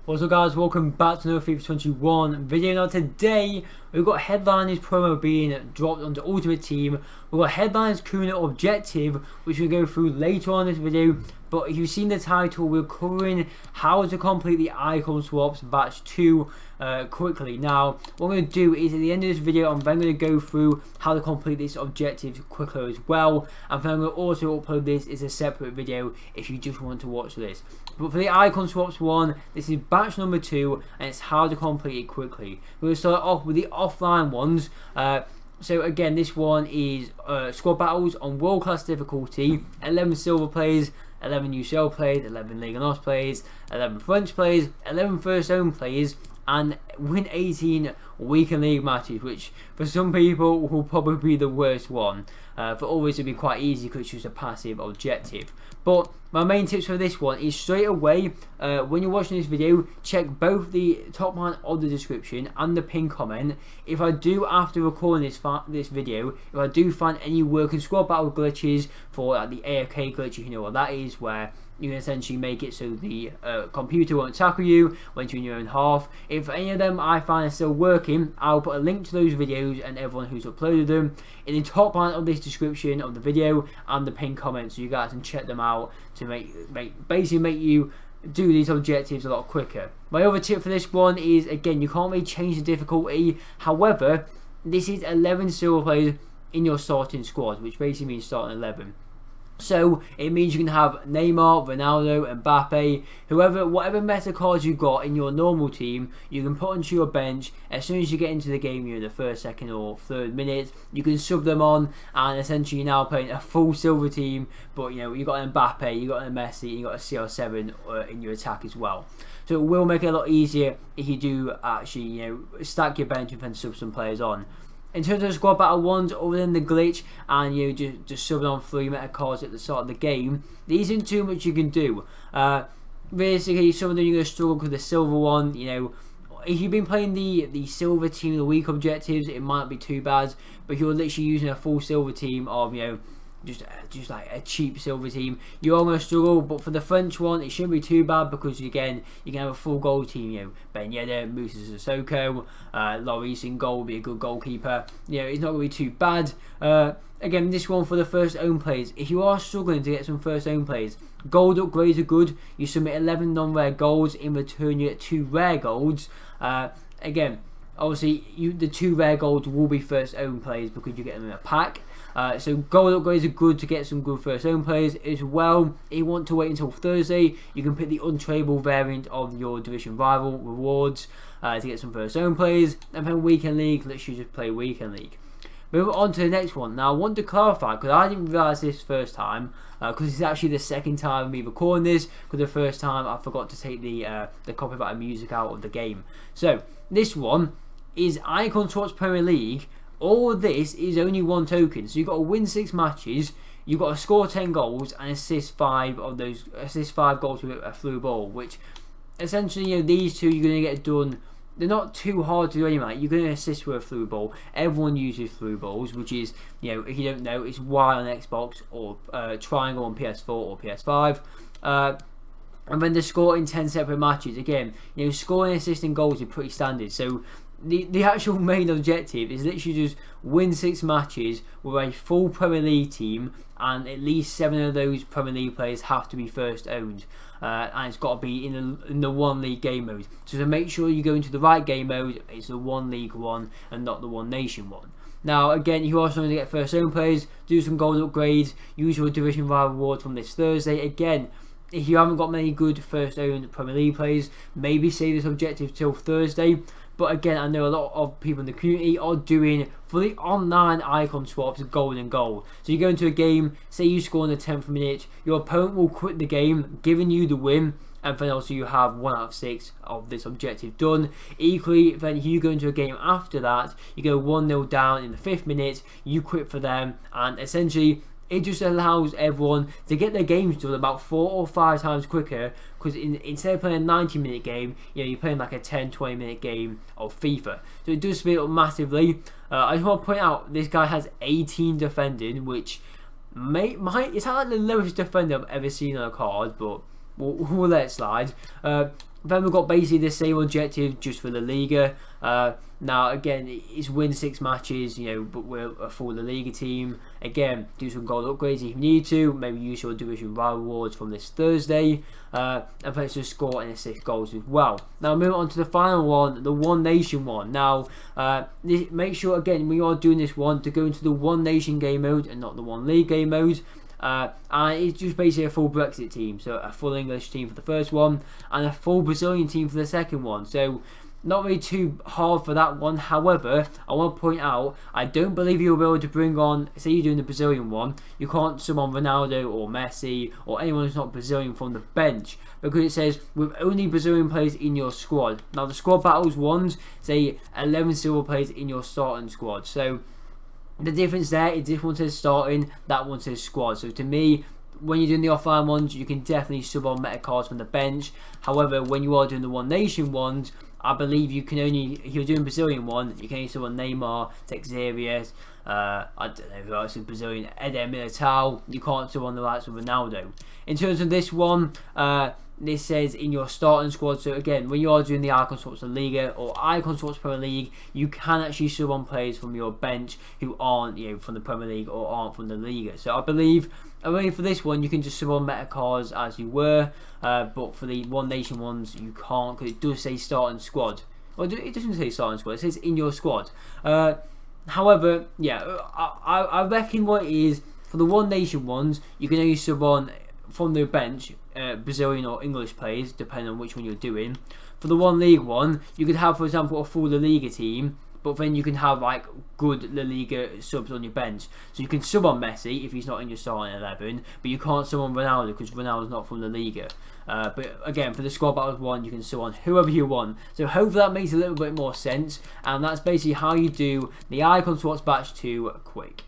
What's up guys, welcome back to another FIFA 21 video. Now today we've got Headliners promo being dropped onto Ultimate Team. We've got Headliners current objective which we'll go through later on in this video. But if you've seen the title, we're covering how to complete the icon swaps batch 2 quickly. Now what I'm going to do is at the end of this video I'm then going to go through how to complete this objective quicker as well, and then I'm going to also upload this as a separate video if you just want to watch this. But for the icon swaps one, this is batch number 2 and it's how to complete it quickly. We're going to start off with the offline ones. So again, this one is squad battles on world class difficulty, 11 silver players, 11 UCL players, 11 Ligue 1 players, 11 French players, 11 first own players, and win 18 weekend league matches, which for some people will probably be the worst one. For others it'll be quite easy because it's just a passive objective. But my main tips for this one is straight away, when you're watching this video, check both the top line of the description and the pinned comment. If I do, after recording this video, if I do find any working squad battle glitches for like the AFK glitch, you know what that is, where you can essentially make it so the computer won't tackle you when you're in your own half. If any of them I find are still working, I'll put a link to those videos and everyone who's uploaded them in the top line of this description of the video and the pinned comment, so you guys can check them out to basically make you do these objectives a lot quicker. My other tip for this one is, again, you can't really change the difficulty. However, this is 11 silver players in your starting squad, which basically means starting 11. So it means you can have Neymar, Ronaldo, Mbappe, whatever meta cards you've got in your normal team, you can put onto your bench. As soon as you get into the game, you're in the first, second or third minute, you can sub them on, and essentially you're now playing a full silver team. But you know, you've got Mbappe, you've got Messi, you've got a CR7 in your attack as well. So it will make it a lot easier if you do actually, stack your bench and then sub some players on. In terms of squad battle ones, other than the glitch and just subbing on 3 meta cards at the start of the game, there isn't too much you can do. Basically, some of them you're going to struggle with the silver one. If you've been playing the silver team of the week objectives, it might not be too bad. But if you're literally using a full silver team of just like a cheap silver team, you are going to struggle. But for the French one, it shouldn't be too bad because again, you can have a full goal team. Ben Yedder, Moussa Sissoko, Lloris in goal will be a good goalkeeper. It's not going to be too bad. Again, this one for the first own players. If you are struggling to get some first own players, gold upgrades are good. You submit 11 non-rare golds, in return you get 2 rare golds. Again, obviously the 2 rare golds will be first own players because you get them in a pack. So gold upgrades are good to get some good first own players as well. If you want to wait until Thursday, you can pick the untradeable variant of your division rival rewards to get some first own players. And then weekend league, let's just play weekend league. Move on to the next one. Now I want to clarify, because I didn't realise this first time, because it's actually the second time me recording this, because the first time I forgot to take the copyright music out of the game. So this one is Icon Swaps Premier League. All of this is only 1 token, so you've got to win 6 matches, you've got to score 10 goals and assist 5 of those, assist 5 goals with a through ball, which essentially, these two you're going to get done. They're not too hard to do anyway. You're going to assist with a through ball. Everyone uses through balls, which is, if you don't know, it's Y on Xbox or triangle on PS4 or PS5. And then the score in 10 separate matches. Again, scoring and assisting goals are pretty standard. So the actual main objective is literally just win 6 matches with a full Premier League team, and at least 7 of those Premier League players have to be first owned, and it's got to be in the 1 league game mode. So to make sure you go into the right game mode, it's the 1 league one and not the 1 nation one. Now again, you also want to get first own players, do some gold upgrades, use your division rival rewards from this Thursday. Again, if you haven't got many good first owned Premier League players, maybe save this objective till Thursday. But again, I know a lot of people in the community are doing fully online icon swaps, gold and goal. So you go into a game, say you score in the 10th minute, your opponent will quit the game, giving you the win, and then also you have 1 out of 6 of this objective done. Equally, then you go into a game after that, you go 1-0 down in the 5th minute, you quit for them, and essentially it just allows everyone to get their games done about 4 or 5 times quicker, because instead of playing a 90-minute game, you're playing like a 10-20 minute game of FIFA. So it does speed up massively. I just want to point out, this guy has 18 defending, which it's not like the lowest defender I've ever seen on a card, but we'll let it slide. Then we've got basically the same objective just for La Liga. Now again, it's win 6 matches, but we're a full La Liga team. Again, do some goal upgrades if you need to. Maybe use your division rival awards from this Thursday, and play to score and assist goals as well. Now moving on to the final one, the One Nation one. Now make sure again when you are doing this one to go into the One Nation game mode and not the One League game mode. And it's just basically a full Brexit team, so a full English team for the first one and a full Brazilian team for the second one. So not really too hard for that one. However, I want to point out, I don't believe you'll be able to bring on, say you're doing the Brazilian one, you can't summon Ronaldo or Messi or anyone who's not Brazilian from the bench, because it says with only Brazilian players in your squad. Now the squad battles ones say 11 silver players in your starting squad. So the difference there is this one says starting, that one says squad. So to me, when you're doing the offline ones, you can definitely sub on meta cards from the bench. However, when you are doing the One Nation ones, I believe you can only, if you're doing Brazilian one, you can only sub on Neymar, Texerius, I don't know who else is Brazilian, Eder Militao. You can't sub on the likes of Ronaldo. In terms of this one, this says in your starting squad. So again, when you are doing the Icon Swaps La Liga or Icon Swaps Premier League, you can actually sub on players from your bench who aren't from the Premier League or aren't from the Liga. So I believe for this one you can just sub on meta cards as you were, but for the One Nation ones you can't, because it does say starting squad. Well, it doesn't say starting squad, it says in your squad. However, yeah, I reckon what it is, for the One Nation ones you can only sub on from the bench Brazilian or English players, depending on which one you're doing. For the One League one, you could have, for example, a full La Liga team, but then you can have like good La Liga subs on your bench. So you can sub on Messi if he's not in your starting 11, but you can't sub on Ronaldo because Ronaldo's not from La Liga. But again, for the squad battles one, you can sub on whoever you want. So hopefully that makes a little bit more sense, and that's basically how you do the Icon Swaps Batch 2 quick.